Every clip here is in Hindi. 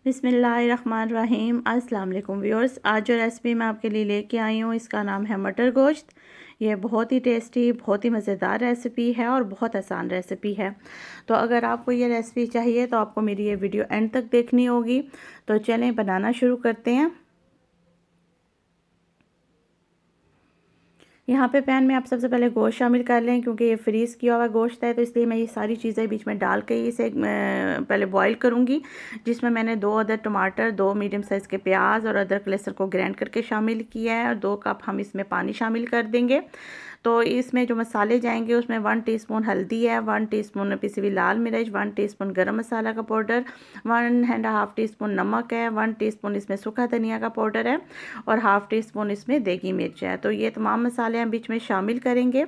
बिस्मिल्लाहिर्रहमानिर्रहीम। अस्सलाम वालेकुम व्यूअर्स। आज जो रेसिपी मैं आपके लिए लेके आई हूँ इसका नाम है मटर गोश्त। ये बहुत ही टेस्टी, बहुत ही मज़ेदार रेसिपी है और बहुत आसान रेसिपी है। तो अगर आपको ये रेसिपी चाहिए तो आपको मेरी ये वीडियो एंड तक देखनी होगी। तो चलें बनाना शुरू करते हैं। यहाँ पे पैन में आप सबसे पहले गोश्त शामिल कर लें, क्योंकि ये फ्रीज़ किया हुआ गोश्त है, तो इसलिए मैं ये सारी चीज़ें बीच में डाल के इसे पहले बॉईल करूँगी। जिसमें मैंने 2 अदद टमाटर, 2 मीडियम साइज़ के प्याज और अदरक लहसुन को ग्राइंड करके शामिल किया है और 2 कप हम इसमें पानी शामिल कर देंगे। तो इसमें जो मसाले जाएंगे उसमें 1 टीस्पून हल्दी है, 1 टीस्पून पिसी हुई लाल मिर्च, 1 टीस्पून गरम मसाला का पाउडर, 1.5 टीस्पून नमक है, 1 टीस्पून इसमें सूखा धनिया का पाउडर है और हाफ़ टी स्पून इसमें देगी मिर्च है। तो ये तमाम मसाले हम बीच में शामिल करेंगे।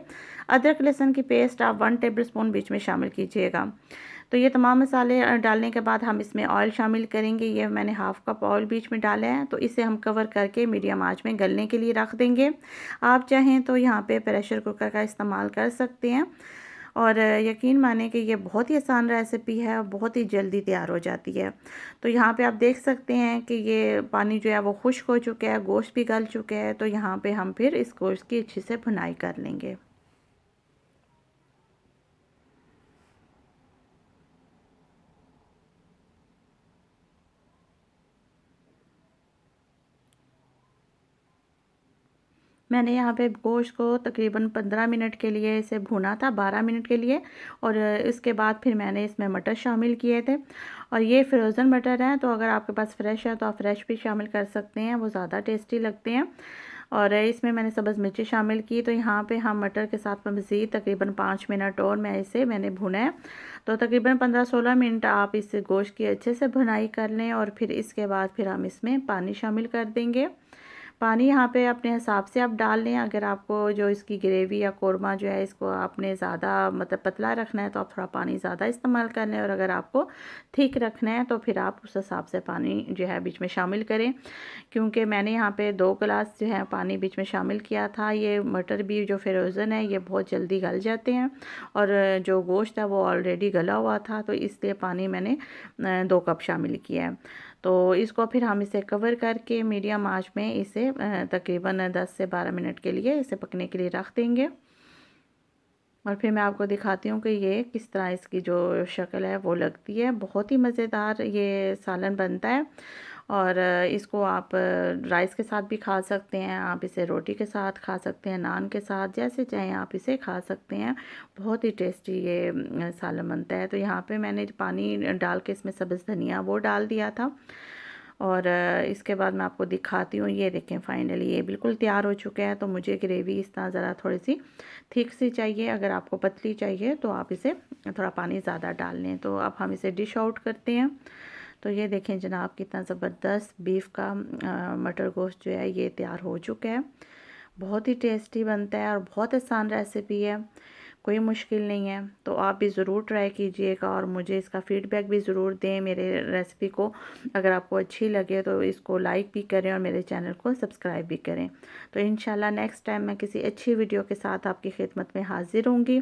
अदरक लहसुन की पेस्ट आप 1 टेबल स्पून बीच में शामिल कीजिएगा। तो ये तमाम मसाले डालने के बाद हम इसमें ऑयल शामिल करेंगे। ये मैंने हाफ़ कप ऑयल बीच में डाला है। तो इसे हम कवर करके मीडियम आंच में गलने के लिए रख देंगे। आप चाहें तो यहाँ पे प्रेशर कुकर का इस्तेमाल कर सकते हैं। और यकीन माने कि ये बहुत ही आसान रेसिपी है और बहुत ही जल्दी तैयार हो जाती है। तो यहाँ पे आप देख सकते हैं कि ये पानी जो है वो खुश्क हो चुका है, गोश्त भी गल चुके हैं। तो यहाँ पे हम फिर इस गोश्त की अच्छे से भुनाई कर लेंगे। मैंने यहाँ पे गोश्त को तकरीबन 15 मिनट के लिए इसे भुना था, 12 मिनट के लिए। और इसके बाद फिर मैंने इसमें मटर शामिल किए थे। और ये फ्रोज़न मटर हैं, तो अगर आपके पास फ्रेश है तो आप फ्रेश भी शामिल कर सकते हैं, वो ज़्यादा टेस्टी लगते हैं। और इसमें मैंने सब्ज़ मिर्ची शामिल की। तो यहाँ पे हम मटर के साथ मज़ीद तकरीबन 5 मिनट और मैंने भुना है। तो तकरीबन 15-16 मिनट आप इस गोश्त की अच्छे से भुनाई कर लें और फिर इसके बाद फिर हम इसमें पानी शामिल कर देंगे। पानी यहाँ पे अपने हिसाब से आप डाल लें। अगर आपको जो इसकी ग्रेवी या कोरमा जो है इसको आपने ज़्यादा मतलब पतला रखना है तो आप थोड़ा पानी ज़्यादा इस्तेमाल कर लें, और अगर आपको ठीक रखना है तो फिर आप उस हिसाब से पानी जो है बीच में शामिल करें। क्योंकि मैंने यहाँ पे 2 गिलास जो है पानी बीच में शामिल किया था। ये मटर भी जो फ्रोज़न है ये बहुत जल्दी गल जाते हैं और जो गोश्त है वो ऑलरेडी गला हुआ था, तो इसलिए पानी मैंने 2 कप शामिल किया है। तो इसको फिर हम इसे कवर करके मीडियम आंच में इसे तकरीबन 10 से 12 मिनट के लिए इसे पकने के लिए रख देंगे। और फिर मैं आपको दिखाती हूँ कि ये किस तरह इसकी जो शक्ल है वो लगती है। बहुत ही मज़ेदार ये सालन बनता है। और इसको आप राइस के साथ भी खा सकते हैं, आप इसे रोटी के साथ खा सकते हैं, नान के साथ, जैसे चाहें आप इसे खा सकते हैं। बहुत ही टेस्टी ये सालन बनता है। तो यहाँ पे मैंने पानी डाल के इसमें सब्ज़ धनिया वो डाल दिया था। और इसके बाद मैं आपको दिखाती हूँ। ये देखें फाइनली ये बिल्कुल तैयार हो चुका है। तो मुझे ग्रेवी इस तरह ज़रा थोड़ी सी थिक सी चाहिए। अगर आपको पतली चाहिए तो आप इसे थोड़ा पानी ज़्यादा डाल लें। तो अब हम इसे डिश आउट करते हैं। तो ये देखें जनाब कितना ज़बरदस्त बीफ का मटर गोश्त जो है ये तैयार हो चुका है। बहुत ही टेस्टी बनता है और बहुत आसान रेसिपी है, कोई मुश्किल नहीं है। तो आप भी ज़रूर ट्राई कीजिएगा और मुझे इसका फ़ीडबैक भी ज़रूर दें मेरे रेसिपी को। अगर आपको अच्छी लगे तो इसको लाइक भी करें और मेरे चैनल को सब्सक्राइब भी करें। तो इंशाल्लाह नेक्स्ट टाइम मैं किसी अच्छी वीडियो के साथ आपकी खिदमत में हाज़िर होंगी।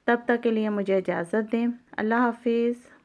तब तक के लिए मुझे इजाज़त दें। अल्लाह हाफिज़।